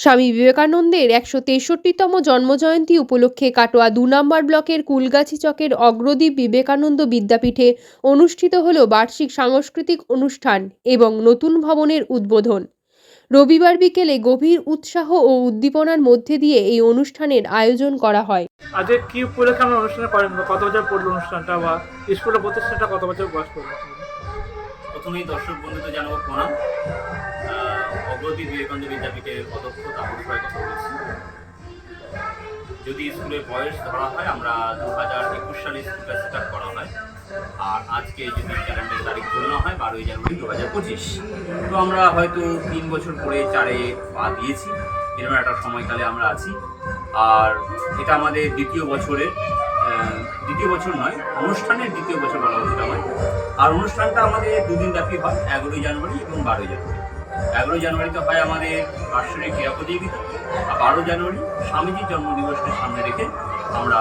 স্বামী বিবেকানন্দের ১৬৩তম জন্মজয়ন্তী উপলক্ষে কাটোয়া ২ নম্বর ব্লকের কুলগাছি চকের অগ্রদ্বীপ বিবেকানন্দ বিদ্যাপীঠে অনুষ্ঠিত হল বার্ষিক সাংস্কৃতিক অনুষ্ঠান এবং নতুন ভবনের উদ্বোধন। রবিবার বিকেলে গভীর উৎসাহ ও উদ্দীপনার মধ্যে দিয়ে এই অনুষ্ঠানের আয়োজন করা হয়। আজকে কি উপলক্ষে আমরা অনুষ্ঠান করেন, কত বছর পড়লো অনুষ্ঠানটা বা স্কুলের প্রতিষ্ঠানটা কত বছর বয়স পড়লো? প্রথমেই দর্শক বন্ধুদের জানাবো প্রণাম। অগ্রদ্বীপ বিবেকানন্দ বিদ্যাপীঠের অধ্যক্ষ তাপস রায় কথা বলছি। যদি স্কুলের বয়স ধরা হয়, আমরা 2021 সালে স্কুলটা সেট আপ করা হয়, আর আজকে যদি ক্যালেন্ডারের তারিখ ধরনো হয় 12ই জানুয়ারি 2025। তো আমরা হয়তো 3 বছর পরে 4-এ পা দিয়েছি, এরকম একটা সময়কালে আমরা আছি। আর এটা আমাদের দ্বিতীয় বছর নয়, অনুষ্ঠানের দ্বিতীয় বছর বলা উচিত হয়। আর অনুষ্ঠানটা আমাদের 2 দিন ব্যাপী হয়, 11ই জানুয়ারি এবং 12ই জানুয়ারি। 11ই জানুয়ারিতে হয় আমাদের বার্ষিক ক্রীড়া প্রতিযোগিতা, আর 12 জানুয়ারি স্বামীজির জন্মদিবসকে সামনে রেখে আমরা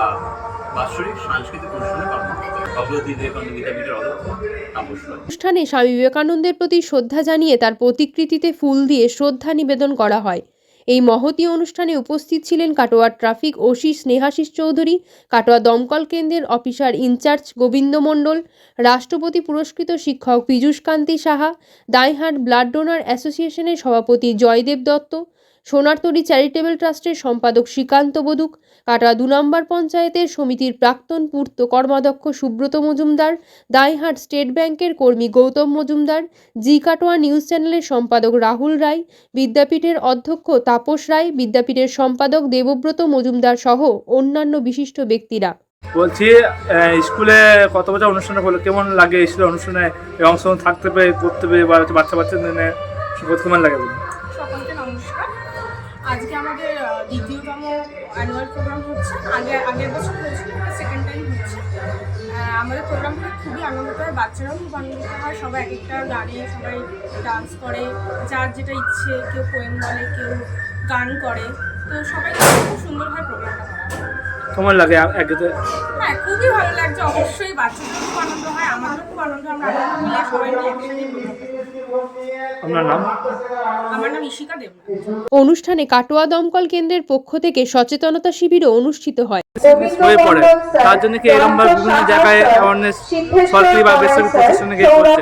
বার্ষিক সাংস্কৃতিক অনুষ্ঠানে পালন করি। অগ্রদ্বীপ বিবেকানন্দ বিদ্যাপীঠের অধ্যক্ষ তাপস রায়। অনুষ্ঠানে স্বামী বিবেকানন্দের প্রতি শ্রদ্ধা জানিয়ে তার প্রতিকৃতিতে ফুল দিয়ে শ্রদ্ধা নিবেদন করা হয়। এই মহতী অনুষ্ঠানে উপস্থিত ছিলেন কাটোয়ার ট্রাফিক ওসি স্নেহাশিস চৌধুরী, কাটোয়া দমকল কেন্দ্রের অফিসার ইনচার্জ গোবিন্দ মণ্ডল, রাষ্ট্রপতি পুরস্কৃত শিক্ষক পীযূষ কান্তি সাহা, দাইহাট ব্লাড ডোনার অ্যাসোসিয়েশনের সভাপতি জয়দেব দত্ত, সোনারতরী চ্যারিটেবল ট্রাস্টের সম্পাদক শ্রীকান্ত বদুক, কাটোয়া 2 নম্বর পঞ্চায়েতের সমিতির প্রাক্তন পূর্ত কর্মাধ্যক্ষ সুব্রত মজুমদার, দাইহাট স্টেট ব্যাংকের কর্মী গৌতম মজুমদার, জি কাটোয়া নিউজ চ্যানেলের সম্পাদক রাহুল রায়, বিদ্যাপীঠের অধ্যক্ষ তাপস রায়, বিদ্যাপীঠের সম্পাদক দেবব্রত মজুমদার সহ অন্যান্য বিশিষ্ট ব্যক্তিরা। বলছি, স্কুলে কত বছর অনুষ্ঠানটা হলো, কেমন লাগে স্কুলের অনুষ্ঠানে অংশগ্রহণ থাকতে পেরে, করতে পেরে, বা বাচ্চাদের কেমন লাগে বলুন? সকলকে নমস্কার। আজকে আমাদের দ্বিতীয়তম অ্যানুয়াল প্রোগ্রাম হচ্ছে। আগের বছর হয়েছিল, সেকেন্ড টাইম হচ্ছে। আমাদের প্রোগ্রামটা খুবই আনন্দ হয়, বাচ্চারাও খুব আনন্দিত হয়। সবাই এক একটা গানে সবাই ডান্স করে, যার যেটা ইচ্ছে, কেউ পোয়েম বলে, কেউ গান করে। তো সবাই খুব সুন্দর হয় প্রোগ্রামটা করা। কেমন লাগে? হ্যাঁ, খুবই ভালো লাগছে। অবশ্যই বাচ্চাদেরও খুব আনন্দ হয়, আমাদেরও খুব আনন্দ হয়। আমরা আনন্দ মিলে সবাই মিলে একসাথে প্রোগ্রাম। আপনার নাম? আমার নাম ইশিকা দেবনাথ। অনুষ্ঠানে কাটোয়া দমকল কেন্দ্রের পক্ষ থেকে সচেতনতা শিবিরও অনুষ্ঠিত হয়। হয়ে পড়ে, তার জন্য কি এরকম ভাবে বিভিন্ন জায়গায় অ্যাওয়ারনেস সরকারি বা বেসরকারি প্রতিষ্ঠানে গিয়ে করছে?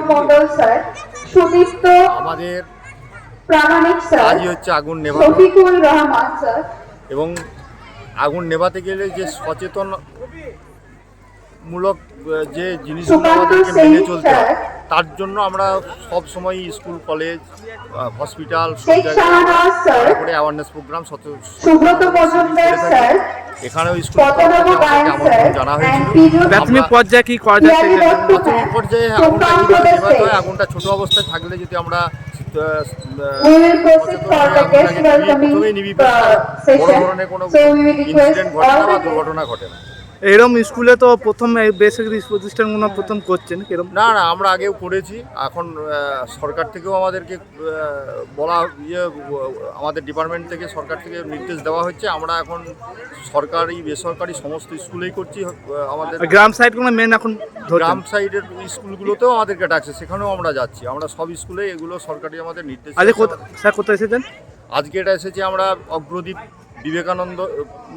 আমাদের কাজই হচ্ছে আগুন নেভানো, এবং আগুন নেভাতে গেলে যে সচেতনমূলক যে জিনিসগুলো আমাদেরকে মেনে চলতে হয়, তার জন্য আমরা সব সময় স্কুল, কলেজ, হসপিটাল সব জায়গায় করে অ্যাওয়ারনেস প্রোগ্রাম এখানেও স্কুল আমন্ত্রণ জানা হয়েছিল। প্রাথমিক পর্যায়ে কি করা যায়? প্রাথমিক পর্যায়ে আগুনটা কীভাবে নেভাতে হয়, আগুনটা ছোট অবস্থায় থাকলে যদি আমরা প্রথমেই নিবি, বড় ধরনের কোনো ইনসিডেন্ট ঘটে না বা দুর্ঘটনা ঘটে না। এরকম স্কুলে তো প্রথম বেসরকারি প্রতিষ্ঠানগুলো প্রথম করছেন কিরকম? না, আমরা আগেও করেছি। এখন সরকার থেকেও আমাদেরকে বলা আমাদের ডিপার্টমেন্ট থেকে, সরকার থেকে নির্দেশ দেওয়া হচ্ছে। আমরা এখন সরকারি বেসরকারি সমস্ত স্কুলেই করছি। আমাদের গ্রাম সাইডগুলো মেন, এখন গ্রাম সাইডের স্কুলগুলোতেও আমাদেরকে ডাকছে, সেখানেও আমরা যাচ্ছি। আমরা সব স্কুলে এগুলো সরকারি আমাদের নির্দেশ। স্যার কোথায় এসেছেন? আজকে এটা এসেছি আমরা অগ্রদ্বীপ বিবেকানন্দ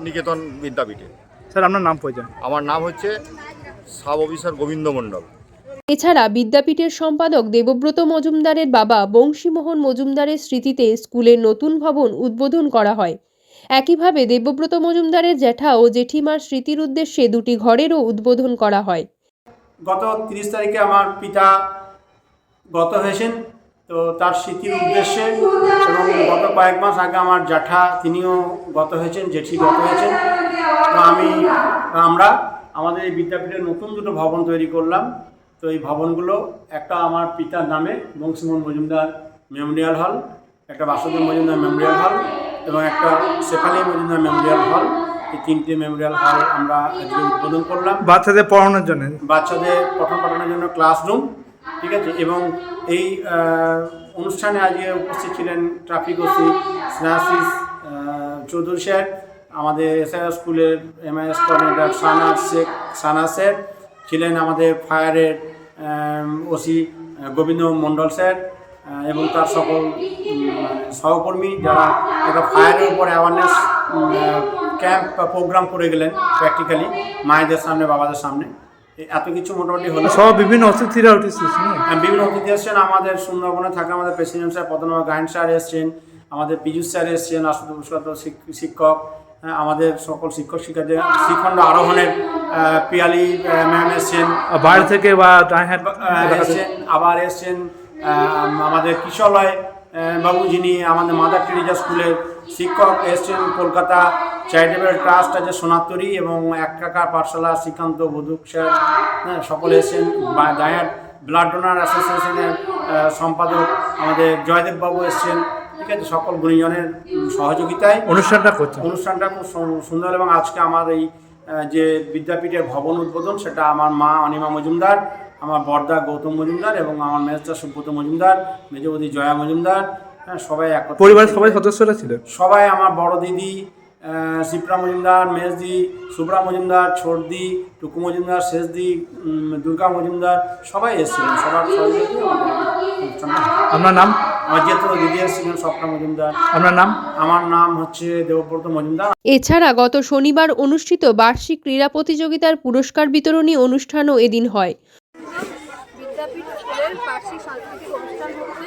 নিকেতন বিদ্যাপীঠে। স্যার আপনার নাম পরিচয়? আমার নাম হচ্ছে সাব অফিসার গোবিন্দ মণ্ডল। এছাড়া বিদ্যাপীঠের সম্পাদক দেবব্রত মজুমদারের বাবা বংশীমোহন মজুমদারের স্মৃতিতে স্কুলের নতুন ভবন উদ্বোধন করা হয়। একইভাবে দেবব্রত মজুমদারের জ্যাঠা ও জেঠিমার স্মৃতির উদ্দেশ্যে 2টি ঘরেরও উদ্বোধন করা হয়। গত 30 তারিখে আমার পিতা গত হয়েছেন, তো তার স্মৃতির উদ্দেশ্যে, এবং গত কয়েক মাস আগে আমার জ্যাঠা তিনিও গত হয়েছেন, জেঠি গত হয়েছেন। তো আমরা আমাদের এই বিদ্যাপীঠের নতুন 2টো ভবন তৈরি করলাম। তো এই ভবনগুলো, একটা আমার পিতার নামে বংশীমোহন মজুমদার মেমোরিয়াল হল, একটা বাসুদেব মজুমদার মেমোরিয়াল হল, এবং একটা শেফালি মজুমদার মেমোরিয়াল হল। এই 3টে মেমোরিয়াল হল আমরা আজকে উদ্বোধন করলাম। বাচ্চাদের পড়ানোর জন্য, বাচ্চাদের পঠন পাঠনের জন্য ক্লাসরুম, ঠিক আছে। এবং এই অনুষ্ঠানে আজকে উপস্থিত ছিলেন traffic OC Snehashis Chowdhury sir, আমাদের এসআর স্কুলের এমআইএস কোঅর্ডিনেটর সানা স্যার ছিলেন, আমাদের ফায়ারের ওসি গোবিন্দ মণ্ডল স্যার, এবং তার সকল সহকর্মী যারা একটা ফায়ারের উপর অ্যাওয়ারনেস ক্যাম্প বা প্রোগ্রাম করে গেলেন প্র্যাকটিক্যালি মায়েদের সামনে বাবাদের সামনে এত কিছু মোটামুটি হলো। সব বিভিন্ন অতিথিরা উঠেছে বিভিন্ন অতিথি এসছেন, আমাদের সুন্দরবনে থাকা আমাদের president sir Padmanabha Gayen sir এসছেন, আমাদের পীযুষ স্যার এসছেন, আশুতোষ শিক্ষক, আমাদের সকল শিক্ষক শিক্ষার্থী, শ্রীখণ্ড আরোহণের পিয়ালি ম্যাম এসছেন বাইরে থেকে বা এসছেন, আবার এসছেন আমাদের কিশলয় বাবু যিনি আমাদের মাদার টেরিজা স্কুলের শিক্ষক এসছেন, কলকাতা চ্যারিটেবল ট্রাস্ট আছে সোনাতরি এবং এক কাকা পাঠশালা শ্রীকান্ত বধুক স্যার, সকলে এসছেন, ডায়াট ব্লাড ডোনার অ্যাসোসিয়েশনের সম্পাদক আমাদের জয়দেব বাবু এসছেন। ঠিক আছে, সকল গুণীজনের সহযোগিতায় অনুষ্ঠানটা খুব সুন্দর। এবং আজকে আমার এই যে বিদ্যাপীঠের ভবন উদ্বোধন, সেটা আমার মা অনিমা মজুমদার, আমার বড়দা গৌতম মজুমদার এবং আমার মেজদা সুব্রত মজুমদার, মেজবদি জয়া মজুমদার, সবাই পরিবারের সবাই সদস্যরা ছিলেন। সবাই আমার বড় দিদি শিপ্রা মজুমদার, মেজদি সুব্রা মজুমদার, ছোটদি টুকু মজুমদার, শেষদি দুর্গা মজুমদার, সবাই এসেছিলেন। সবার আপনার নাম? আমার যেহেতু দিদি এসেছিলেন স্বপ্না মজুমদার। আপনার নাম? আমার নাম হচ্ছে দেবব্রত মজুমদার। এছাড়া গত শনিবার অনুষ্ঠিত বার্ষিক ক্রীড়া প্রতিযোগিতার পুরস্কার বিতরণী অনুষ্ঠানও এদিন হয়। বিদ্যাপীঠ স্কুলের বার্ষিক সাংস্কৃতিক অনুষ্ঠান হচ্ছে।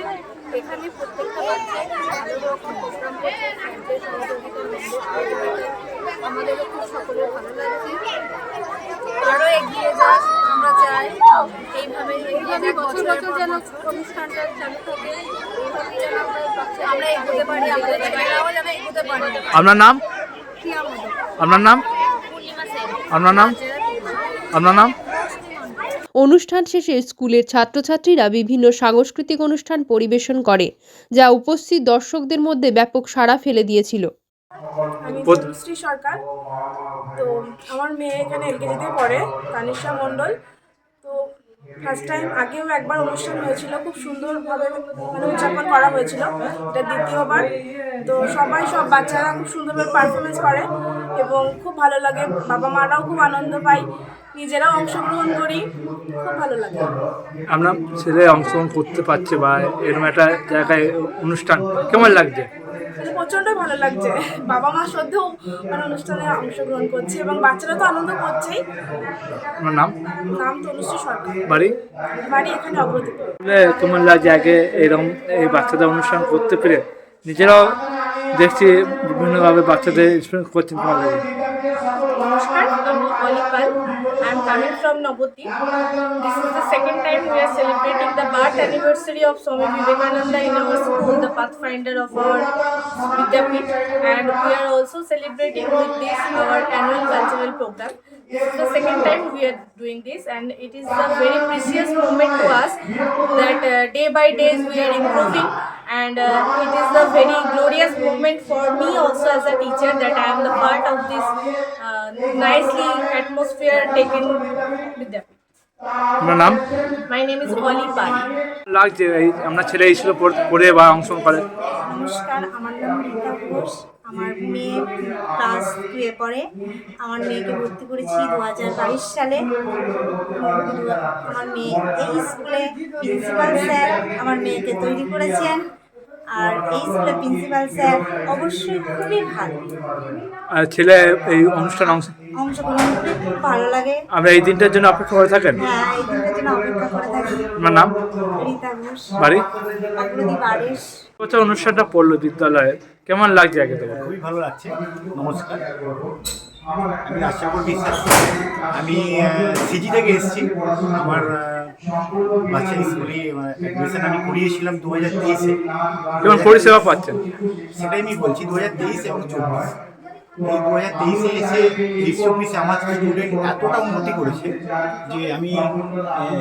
এখানে প্রত্যেকটা বাচ্চায় ভালো রকম প্রোগ্রাম করছে, স্যারদের সহযোগিতার আমাদেরও খুব সকলের ভালো লাগছে। আরও এগিয়ে যাক আমরা চাই, এইভাবে বছর বছর যেন অনুষ্ঠানটা চালু থাকে, এইভাবে যেন আমরা এগোতে পারি, আমাদের ছেলেরাও যেন এগোতে পারে। আপনার নাম? আপনার নাম? আপনার নাম? আপনার নাম? অনুষ্ঠান শেষে স্কুলের ছাত্রছাত্রীরা বিভিন্ন সাংস্কৃতিক অনুষ্ঠান পরিবেশন করে, যা উপস্থিত দর্শকদের মধ্যে ব্যাপক সাড়া ফেলে দিয়েছিল। আমি শ্রী সরকার। তো আমার মেয়ে এখানে এলকেজিতে পড়ে, তানিশা মণ্ডল। তো ফার্স্ট টাইম আগেও একবার অনুষ্ঠান হয়েছিল, খুব সুন্দরভাবে মানে উদযাপন করা হয়েছিল, এটা দ্বিতীয়বার। তো সব বাচ্চারা খুব সুন্দরভাবে পারফরমেন্স করে এবং খুব ভালো লাগে, বাবা মারাও খুব আনন্দ পায়, নিজেরাও অংশগ্রহণ করি, খুব ভালো লাগে। আমরা ছেলে অংশগ্রহণ করতে পারছে বা এরকম একটা জায়গায় অনুষ্ঠান কেমন লাগছে? প্রচণ্ড ভালো লাগছে, বাবা মা সদ্যও মানে অনুষ্ঠানে অংশগ্রহণ করছে এবং বাচ্চারা তো আনন্দ করছেই। আমার নাম? নাম তনুশ্রী সরকার। বাড়ি? বাড়ি এখানে অগ্রদীপ। কেমন লাগছে আগে এরকম এই বাচ্চাদের অনুষ্ঠান করতে পেরে? নিজেরাও দেখছি বিভিন্নভাবে বাচ্চাদের এক্সপিরিয়েন্স করছেন, কেমন লাগে? নমস্কার, আমি অলিপাল। I am coming from Navoti. This is the second time we are celebrating the birth anniversary of Swami Vivekananda in our school, the pathfinder of our Vidyapit, and we are also celebrating with this our annual cultural program. This is the second time we are doing this, and it is a very precious moment to us that day by day we are improving, and it is a very glorious moment for me also as a teacher that I am the part of this nicely atmosphere taken with them. আপনার নাম? My name is Oli Pai. লাগছে এই আপনার ছেলে এই ছিল পড়ে বা অংশগ্রহণ করে? নমস্কার, আমার নাম রীতা ঘোষ। আমার মেয়ে ক্লাস 2-এ পড়ে। আমার মেয়েকে ভর্তি করেছি 2022 সালে। আমার মেয়ে এই স্কুলে প্রিন্সিপাল স্যার আমার মেয়েকে তৈরি করেছেন, আর এই স্কুলে প্রিন্সিপাল স্যার অবশ্যই খুবই ভালো। আর ছেলে এই অনুষ্ঠানে অংশগ্রহণ করে খুব ভালো লাগে। আমরা এই দিনটার জন্য অপেক্ষা করে থাকেন? হ্যাঁ, এই দিনটার জন্য অপেক্ষা করে থাকি। আপনার নাম? রীতা ঘোষ। বাড়ি? অগ্রদীপ আড়েশ। বছর অনুষ্ঠানটা পড়লো বিদ্যালয়ে, কেমন লাগছে আগে থেকে? খুবই ভালো লাগছে। নমস্কার, আমি রাজশেখর বিশ্বাস। আমি সিজি থেকে এসেছি। আমার বাচ্চার স্কুলে অ্যাডমিশন আমি করিয়েছিলাম 2023-এ। কেমন পরিষেবা পাচ্ছেন? সেটাই আমি বলছি, 2023 এবং 2024। এই 2023-এ এসে 2024-এ আমার স্টুডেন্ট এতটা উন্নতি করেছে যে আমি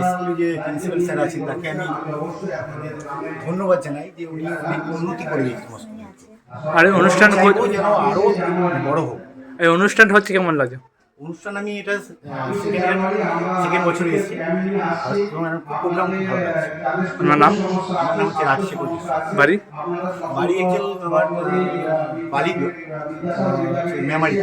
স্কুলে যে প্রিন্সিপাল স্যার আছেন তাকে আমি ধন্যবাদ জানাই যে উনি অনেক উন্নতি করে দিয়েছেন। আর এই অনুষ্ঠান যেন আরও বড় হোক। এই অনুষ্ঠানটা হচ্ছে কেমন লাগে? অনুষ্ঠান আমি এটা সেকেন্ড বছরে এসেছি, প্রোগ্রাম ভালো লাগছে। আপনার নাম? আমার নাম হচ্ছে রাজশেখর। বাড়ি? বাড়ি একজন আমার বাড়ি মেমারি।